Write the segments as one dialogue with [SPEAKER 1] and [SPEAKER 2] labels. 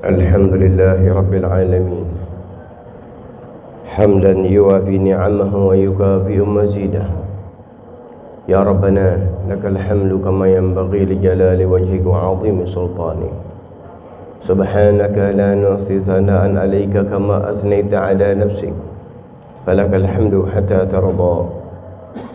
[SPEAKER 1] الحمد لله رب العالمين حمدا يوافي نعمه ويكافئ مزيده. يا ربنا لك الحمد كما ينبغي لجلال وجهك وعظيم سلطانك. سبحانك لا نحصي ثناء عليك كما أثنيت على نفسك. فلك الحمد حتى ترضى،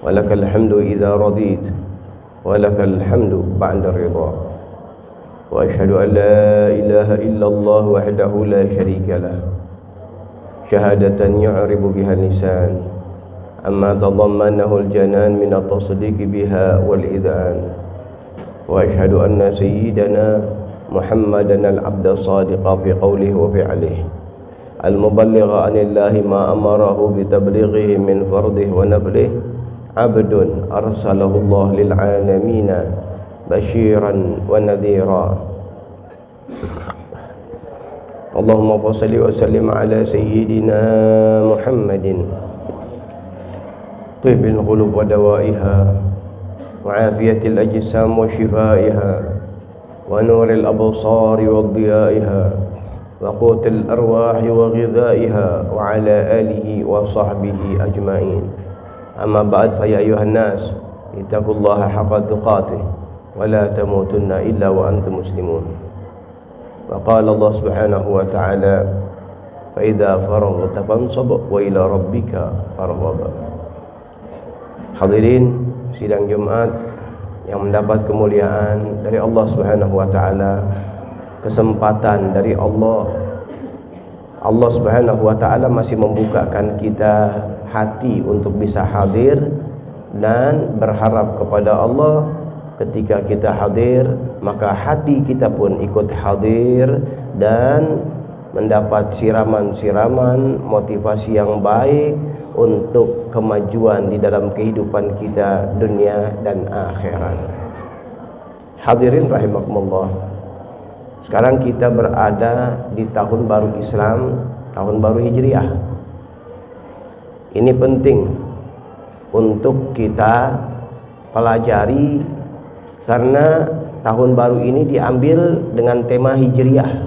[SPEAKER 1] ولك الحمد إذا رضيت، ولك الحمد بعد الرضا. وأشهد أن لا إله إلا الله وحده لا شريك له شهادة يعرب بها اللسان أما تضمنه الجنان من التصديق بها والإذعان. وأشهد أن سيدنا محمدا العبد الصادق في قوله وفعله المبلغ عن الله ما أمره بتبليغه من فرضه ونفله، عبد أرسله الله للعالمين بشيرا ونذيرا. اللهم صل وسلم على سيدنا محمد طب القلوب ودوائها وعافية الأجسام وشفائها ونور الأبصار وضيائها وقوت الأرواح وغذائها وعلى آله وصحبه أجمعين. أما بعد فيا أيها الناس اتقوا الله حق تقاته ولا تموتن إلا وأنتم مسلمون. وقال الله سبحانه وتعالى فإذا فرغت فانصب وإلى ربك فارغب. Hadirin sidang Jumat yang mendapat kemuliaan dari Allah Subhanahu wa taala, kesempatan dari Allah Subhanahu wa taala masih membukakan kita hati untuk bisa hadir dan berharap kepada Allah. Ketika kita hadir, maka hati kita pun ikut hadir dan mendapat siraman-siraman motivasi yang baik untuk kemajuan di dalam kehidupan kita dunia dan akhirat. Hadirin rahimakumullah. Sekarang kita berada di tahun baru Islam, tahun baru Hijriah. Ini penting untuk kita pelajari karena tahun baru ini diambil dengan tema Hijriah,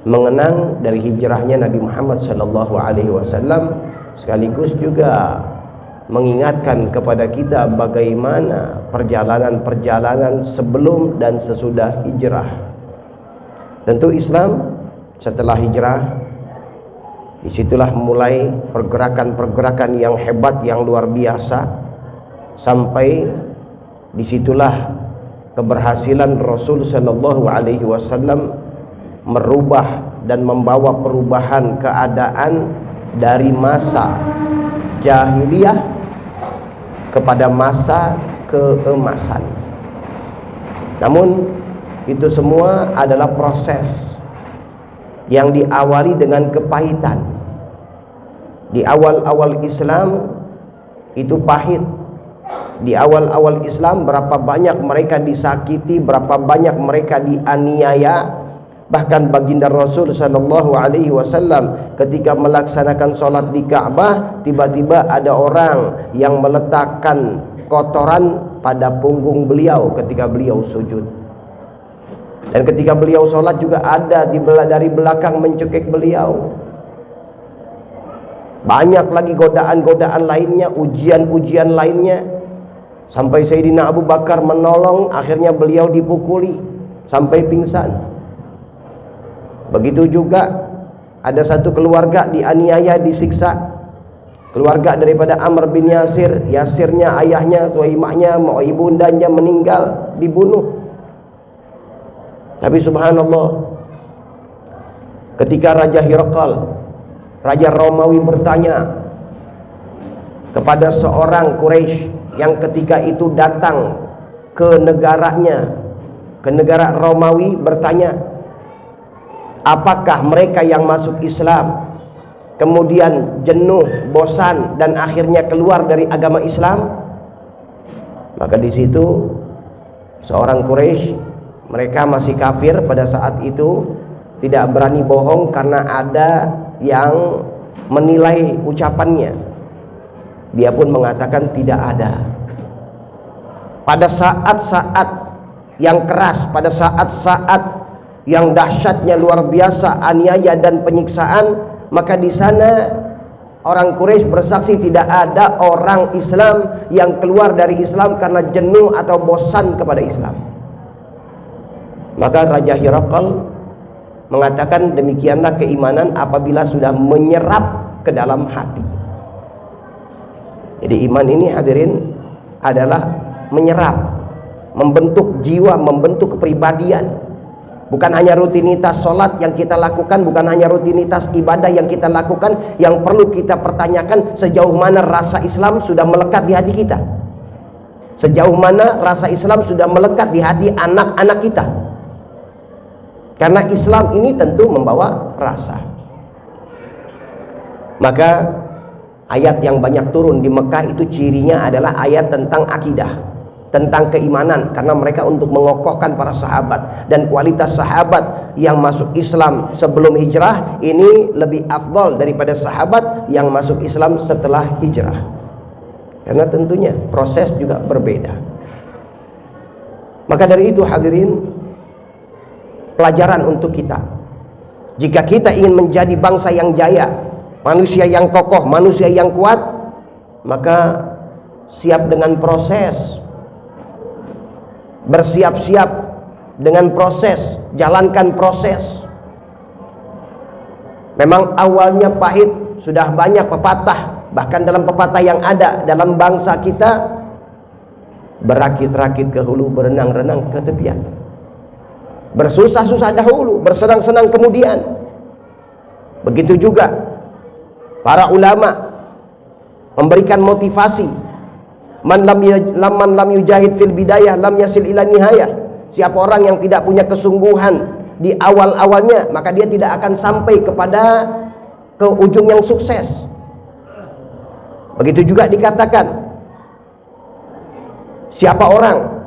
[SPEAKER 1] mengenang dari hijrahnya Nabi Muhammad SAW, sekaligus juga mengingatkan kepada kita bagaimana perjalanan-perjalanan sebelum dan sesudah hijrah. Tentu Islam setelah hijrah, disitulah mulai pergerakan-pergerakan yang hebat, yang luar biasa, sampai disitulah keberhasilan Rasul Sallallahu Alaihi Wasallam merubah dan membawa perubahan keadaan dari masa jahiliyah kepada masa keemasan. Namun itu semua adalah proses yang diawali dengan kepahitan. Di awal-awal Islam itu pahit. Di awal-awal Islam berapa banyak mereka disakiti, berapa banyak mereka dianiaya. Bahkan baginda Rasul Sallallahu Alaihi Wasallam ketika melaksanakan sholat di Ka'bah, tiba-tiba ada orang yang meletakkan kotoran pada punggung beliau ketika beliau sujud. Dan ketika beliau sholat juga ada dari belakang mencekik beliau. Banyak lagi godaan-godaan lainnya, ujian-ujian lainnya. Sampai Sayyidina Abu Bakar menolong, akhirnya beliau dipukuli sampai pingsan. Begitu juga ada satu keluarga dianiaya, disiksa. Keluarga daripada Amr bin Yasir, Yasirnya ayahnya, Suhaimahnya, ibundanya meninggal, dibunuh. Tapi subhanallah, ketika Raja Hiraqal, Raja Romawi bertanya kepada seorang Quraisy yang ketika itu datang ke negaranya, ke negara Romawi, bertanya, apakah mereka yang masuk Islam kemudian jenuh, bosan, dan akhirnya keluar dari agama Islam? Maka di situ seorang Quraisy, mereka masih kafir pada saat itu, tidak berani bohong karena ada yang menilai ucapannya. Dia pun mengatakan tidak ada. Pada saat-saat yang keras, pada saat-saat yang dahsyatnya luar biasa, aniaya dan penyiksaan, maka di sana orang Quraisy bersaksi tidak ada orang Islam yang keluar dari Islam karena jenuh atau bosan kepada Islam. Maka Raja Hirakal mengatakan demikianlah keimanan apabila sudah menyerap ke dalam hati. Jadi iman ini hadirin adalah menyerap, membentuk jiwa, membentuk kepribadian. Bukan hanya rutinitas sholat yang kita lakukan, bukan hanya rutinitas ibadah yang kita lakukan. Yang perlu kita pertanyakan, sejauh mana rasa Islam sudah melekat di hati kita, sejauh mana rasa Islam sudah melekat di hati anak-anak kita. Karena Islam ini tentu membawa rasa. Maka ayat yang banyak turun di Mekah itu cirinya adalah ayat tentang akidah, tentang keimanan, karena mereka untuk mengokohkan para sahabat. Dan kualitas sahabat yang masuk Islam sebelum hijrah ini lebih afdal daripada sahabat yang masuk Islam setelah hijrah, karena tentunya proses juga berbeda. Maka dari itu hadirin, pelajaran untuk kita, jika kita ingin menjadi bangsa yang jaya, manusia yang kokoh, manusia yang kuat, maka siap dengan proses, bersiap-siap dengan proses, jalankan proses. Memang awalnya pahit, sudah banyak pepatah, bahkan dalam pepatah yang ada dalam bangsa kita, berakit-rakit ke hulu, berenang-renang ke tepian. Bersusah-susah dahulu, bersenang-senang kemudian. Begitu juga para ulama memberikan motivasi, man lam yujahid fil bidayah lam yasil ila nihayah. Siapa orang yang tidak punya kesungguhan di awal-awalnya, maka dia tidak akan sampai ke ujung yang sukses. Begitu juga dikatakan, siapa orang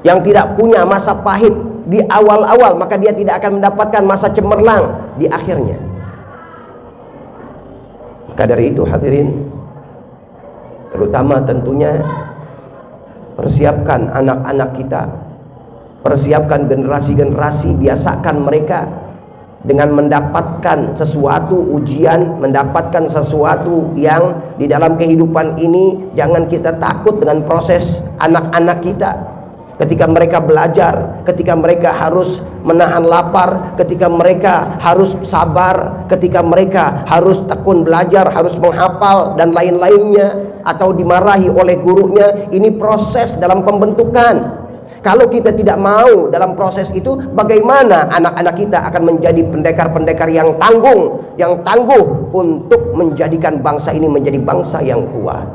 [SPEAKER 1] yang tidak punya masa pahit di awal-awal, maka dia tidak akan mendapatkan masa cemerlang di akhirnya. Maka dari itu hadirin, terutama tentunya persiapkan anak-anak kita, persiapkan generasi-generasi, biasakan mereka dengan mendapatkan sesuatu ujian, mendapatkan sesuatu yang di dalam kehidupan ini. Jangan kita takut dengan proses anak-anak kita. Ketika mereka belajar, ketika mereka harus menahan lapar, ketika mereka harus sabar, ketika mereka harus tekun belajar, harus menghafal dan lain-lainnya, atau dimarahi oleh gurunya, ini proses dalam pembentukan. Kalau kita tidak mau dalam proses itu, bagaimana anak-anak kita akan menjadi pendekar-pendekar yang tangguh untuk menjadikan bangsa ini menjadi bangsa yang kuat.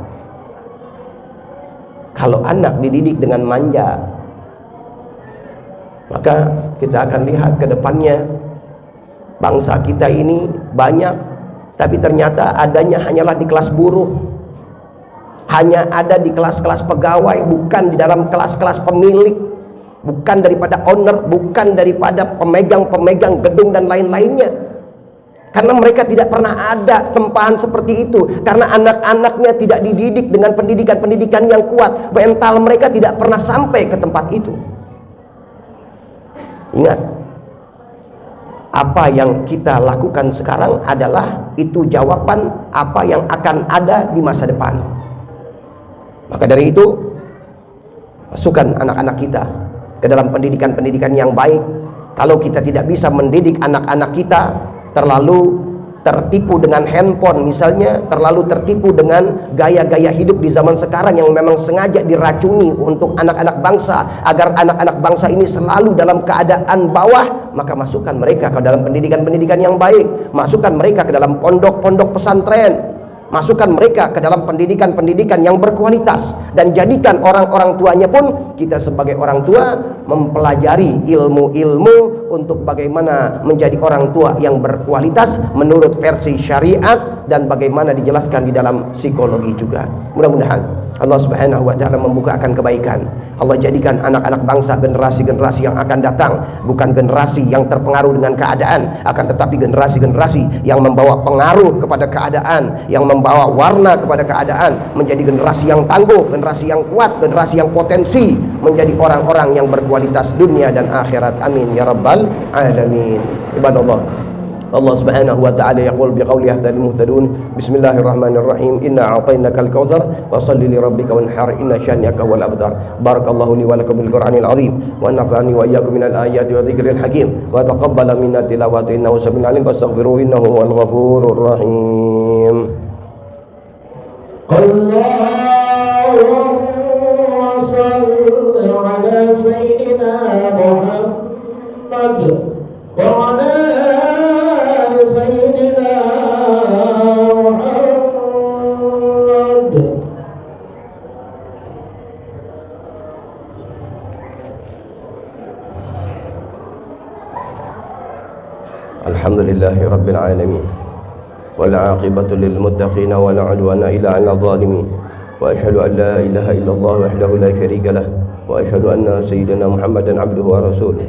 [SPEAKER 1] Kalau anak dididik dengan manja, maka kita akan lihat ke depannya bangsa kita ini banyak, tapi ternyata adanya hanyalah di kelas buruh, hanya ada di kelas-kelas pegawai, bukan di dalam kelas-kelas pemilik, bukan daripada owner, bukan daripada pemegang-pemegang gedung dan lain-lainnya. Karena mereka tidak pernah ada tempahan seperti itu, karena anak-anaknya tidak dididik dengan pendidikan-pendidikan yang kuat, mental mereka tidak pernah sampai ke tempat itu. Ingat, apa yang kita lakukan sekarang adalah itu jawaban apa yang akan ada di masa depan. Maka dari itu, masukkan anak-anak kita ke dalam pendidikan-pendidikan yang baik. Kalau kita tidak bisa mendidik anak-anak kita, terlalu tertipu dengan handphone misalnya, terlalu tertipu dengan gaya-gaya hidup di zaman sekarang yang memang sengaja diracuni untuk anak-anak bangsa, agar anak-anak bangsa ini selalu dalam keadaan bawah, maka masukkan mereka ke dalam pendidikan-pendidikan yang baik, masukkan mereka ke dalam pondok-pondok pesantren, masukkan mereka ke dalam pendidikan-pendidikan yang berkualitas, dan jadikan orang-orang tuanya pun, kita sebagai orang tua mempelajari ilmu-ilmu untuk bagaimana menjadi orang tua yang berkualitas menurut versi syariat, dan bagaimana dijelaskan di dalam psikologi juga. Mudah-mudahan Allah Subhanahu wa taala membukakan kebaikan. Allah jadikan anak-anak bangsa generasi-generasi yang akan datang bukan generasi yang terpengaruh dengan keadaan, akan tetapi generasi-generasi yang membawa pengaruh kepada keadaan, yang membawa warna kepada keadaan, menjadi generasi yang tangguh, generasi yang kuat, generasi yang potensi, menjadi orang-orang yang berkualitas dunia dan akhirat. Amin ya rabbal alamin. Ibadallah, Allah Subhanahu wa ta'ala yaqul biqauli ahdal muhtadun, bismillahirrahmanirrahim, inna a'tainakal kautsar fasalli li rabbika wanhar, inna syani'aka wal abtar. Barakallahu li wa lakum bil Qur'anil azim wa nafa'ani wa iyyakum minal ayati wa dzikril hakim wa taqabbala minna tilawati innahu samiul alim fastaghfiruhu innahu huwal ghafurur rahim. Allahumma shalli ala sayyidina Muhammad wa ala Alhamdulillahi Rabbil Alamin wal aqibatu lil muttaqin wa la udwana illa 'alal zalimin wa asyhadu an la ilaha illallah wahdahu la syarika lah wa asyhadu anna sayyidina Muhammadan 'abduhu wa rasuluh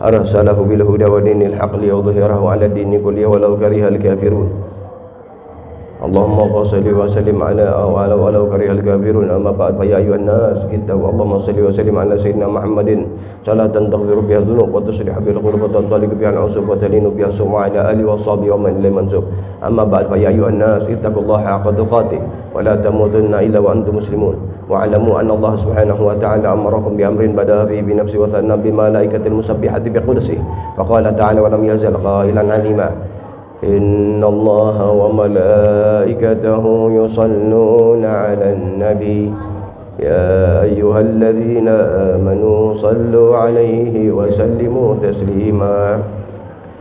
[SPEAKER 1] arsalahu bil huda wa dinil haqq liyudhhirahu 'ala dini kullihi walau karihal kafirun. Allahumma shalli wa sallim ala walau karihal kafirun. Amma ba'd, fa ya ayyuhan nas ittaqu. Allahumma shalli wa sallim ala sayyidina Muhammadin salatan taghfiru biha dhunub wa tuslih bil qulub wa tantaliqu biha al-usub wa talinu biha sum'a ala alihi wa sahbihi wa man ilayhi mansub. Amma ba'd, fa ya ayyuhan nas ittaqullaha haqqa tuqatih wa la tamutunna illa wa antum muslimun. Wa'lamu anna Allah subhanahu wa ta'ala amarakum bi amrin bada'a bihi bi nafsi wa thanna bi malaikatil musabbihati bi qudsihi. Fa qala ta'ala wa lam yazal qailan 'alima. Inna Allaha wa malaikatahu yusalluna 'alan nabi ya ayyuhalladzina amanu sallu 'alaihi wa sallimu taslima.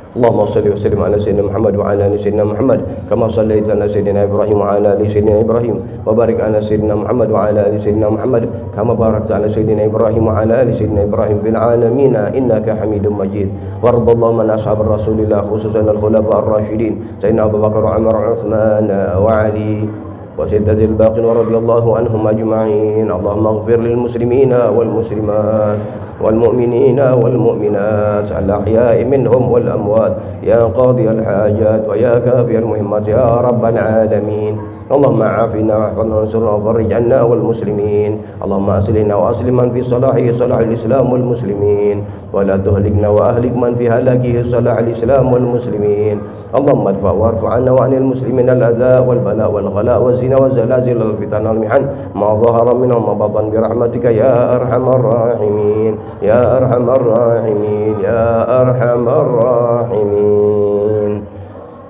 [SPEAKER 1] Allahumma shalli wa sallim ala sayyidina Muhammad wa ala ali sayyidina Muhammad kama shallaita ala sayyidina Ibrahim wa ala ali sayyidina Ibrahim wa barik ala sayyidina Muhammad wa ala ali sayyidina Muhammad kama barakta ala sayyidina Ibrahim wa ala ali sayyidina Ibrahim fil alamin innaka Hamidum Majid. Wardallahu man ashabar Rasulillah khususan al-khulafa ar-rasyidin sayyidina Abu Bakar wa Umar wa Utsman wa Ali wa siddatil baqin wa radiyallahu anhum ajma'in. Allahumma ighfir lil muslimina wal muslimat wal mu'minina wal mu'minat al ahya'i minhum wal amwat ya qadiyal hajat wa ya kafiyal muhimmat ya rabbal alamin. Allahumma afina wa ahfadna wa ansurna wa farrij anna wal muslimin. Allahumma aslihna wa aslim man fi salahi salahil islam wal muslimin wa la tuhlikna wa ahlik man fi halakihi salahil islam wal muslimin. Allahumma adfa wa arfa anna wa anil muslimin al adha wal bala wal ghala wa zina wa zalazil al fitan wal mihan ma dhahara minhum ma batan bi rahmatika ya arhamar rahimin ya arhamar rahimin ya arhamar rahimin.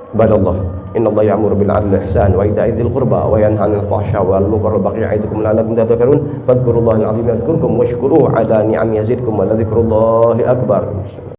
[SPEAKER 1] Ibadallah, inna Allah ya'muru bil 'adli wal ihsan wa ita'i dzil qurba wa yanha 'anil fahsya'i wal munkari wal baghi ya'idukum la'allakum tadhakkarun. Fadhkurullaha al-'azima yadhkurkum washkuruhu 'ala ni'amihi yazidkum wa la dzikrullahi akbar.